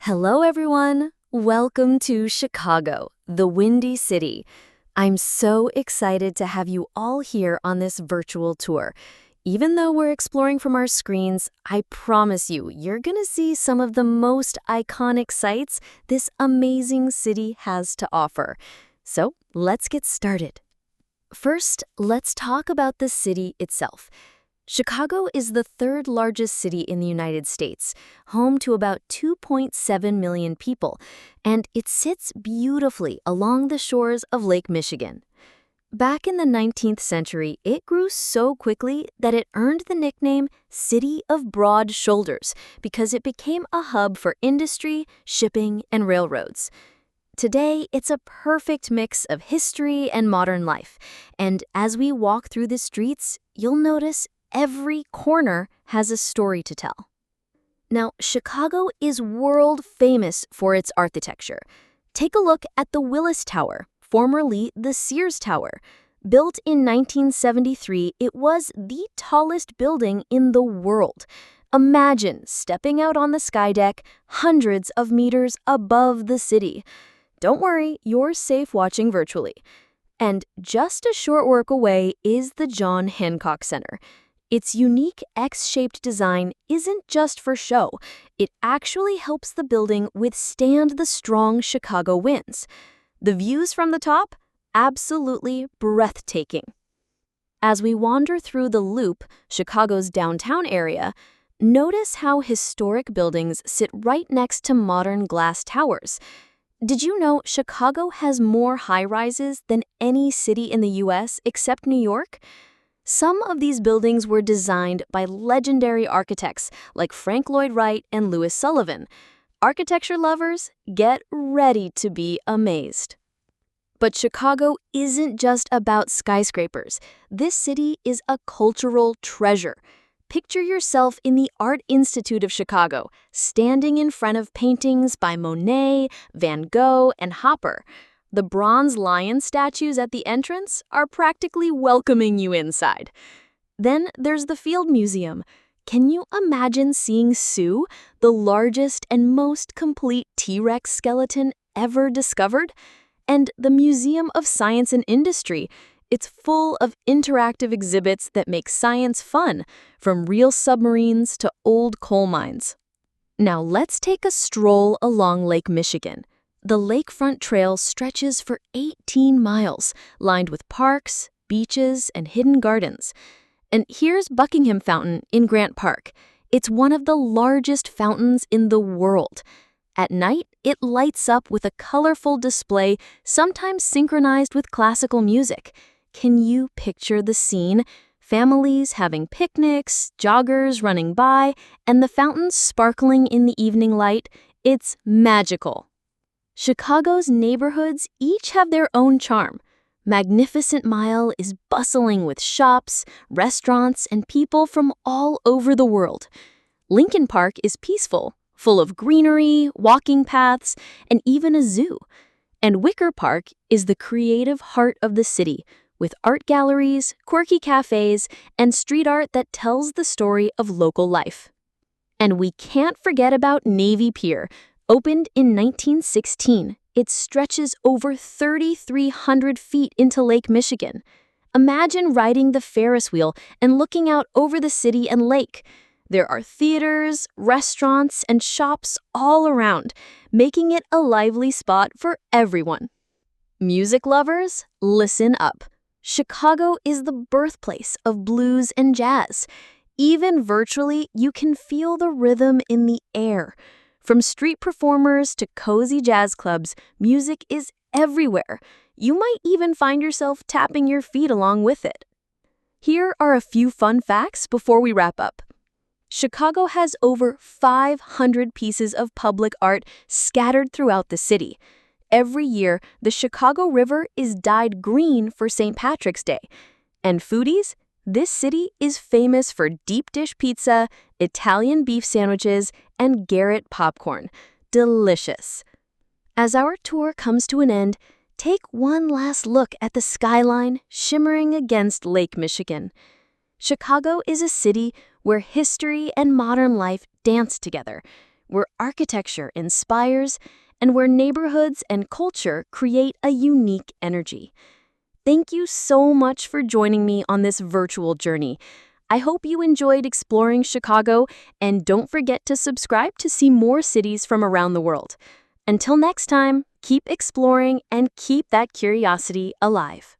Hello, everyone. Welcome to Chicago, the Windy City. I'm so excited to have you all here on this virtual tour. Even though we're exploring from our screens, I promise you're going to see some of the most iconic sights this amazing city has to offer. So let's get started. First, let's talk about the city itself. Chicago is the third largest city in the United States, home to about 2.7 million people, and it sits beautifully along the shores of Lake Michigan. Back in the 19th century, it grew so quickly that it earned the nickname City of Broad Shoulders because it became a hub for industry, shipping, and railroads. Today, it's a perfect mix of history and modern life, and as we walk through the streets, you'll notice every corner has a story to tell. Now, Chicago is world famous for its architecture. Take a look at the Willis Tower, formerly the Sears Tower. Built in 1973, it was the tallest building in the world. Imagine stepping out on the sky deck hundreds of meters above the city. Don't worry, you're safe watching virtually. And just a short walk away is the John Hancock Center. Its unique X-shaped design isn't just for show. It actually helps the building withstand the strong Chicago winds. The views from the top? Absolutely breathtaking. As we wander through the Loop, Chicago's downtown area, notice how historic buildings sit right next to modern glass towers. Did you know Chicago has more high-rises than any city in the U.S. except New York? Some of these buildings were designed by legendary architects like Frank Lloyd Wright and Louis Sullivan. Architecture lovers, get ready to be amazed. But Chicago isn't just about skyscrapers. This city is a cultural treasure. Picture yourself in the Art Institute of Chicago, standing in front of paintings by Monet, Van Gogh, and Hopper. The bronze lion statues at the entrance are practically welcoming you inside. Then there's the Field Museum. Can you imagine seeing Sue, the largest and most complete T-Rex skeleton ever discovered? And the Museum of Science and Industry. It's full of interactive exhibits that make science fun, from real submarines to old coal mines. Now let's take a stroll along Lake Michigan. The Lakefront Trail stretches for 18 miles, lined with parks, beaches, and hidden gardens. And here's Buckingham Fountain in Grant Park. It's one of the largest fountains in the world. At night, it lights up with a colorful display, sometimes synchronized with classical music. Can you picture the scene? Families having picnics, joggers running by, and the fountains sparkling in the evening light. It's magical. Chicago's neighborhoods each have their own charm. Magnificent Mile is bustling with shops, restaurants, and people from all over the world. Lincoln Park is peaceful, full of greenery, walking paths, and even a zoo. And Wicker Park is the creative heart of the city, with art galleries, quirky cafes, and street art that tells the story of local life. And we can't forget about Navy Pier. Opened in 1916, it stretches over 3,300 feet into Lake Michigan. Imagine riding the Ferris wheel and looking out over the city and lake. There are theaters, restaurants, and shops all around, making it a lively spot for everyone. Music lovers, listen up. Chicago is the birthplace of blues and jazz. Even virtually, you can feel the rhythm in the air. From street performers to cozy jazz clubs, music is everywhere. You might even find yourself tapping your feet along with it. Here are a few fun facts before we wrap up. Chicago has over 500 pieces of public art scattered throughout the city. Every year, the Chicago River is dyed green for St. Patrick's Day. And foodies? This city is famous for deep dish pizza, Italian beef sandwiches, and Garrett popcorn. Delicious. As our tour comes to an end, take one last look at the skyline shimmering against Lake Michigan. Chicago is a city where history and modern life dance together, where architecture inspires and where neighborhoods and culture create a unique energy. Thank you so much for joining me on this virtual journey. I hope you enjoyed exploring Chicago, and don't forget to subscribe to see more cities from around the world. Until next time, keep exploring and keep that curiosity alive.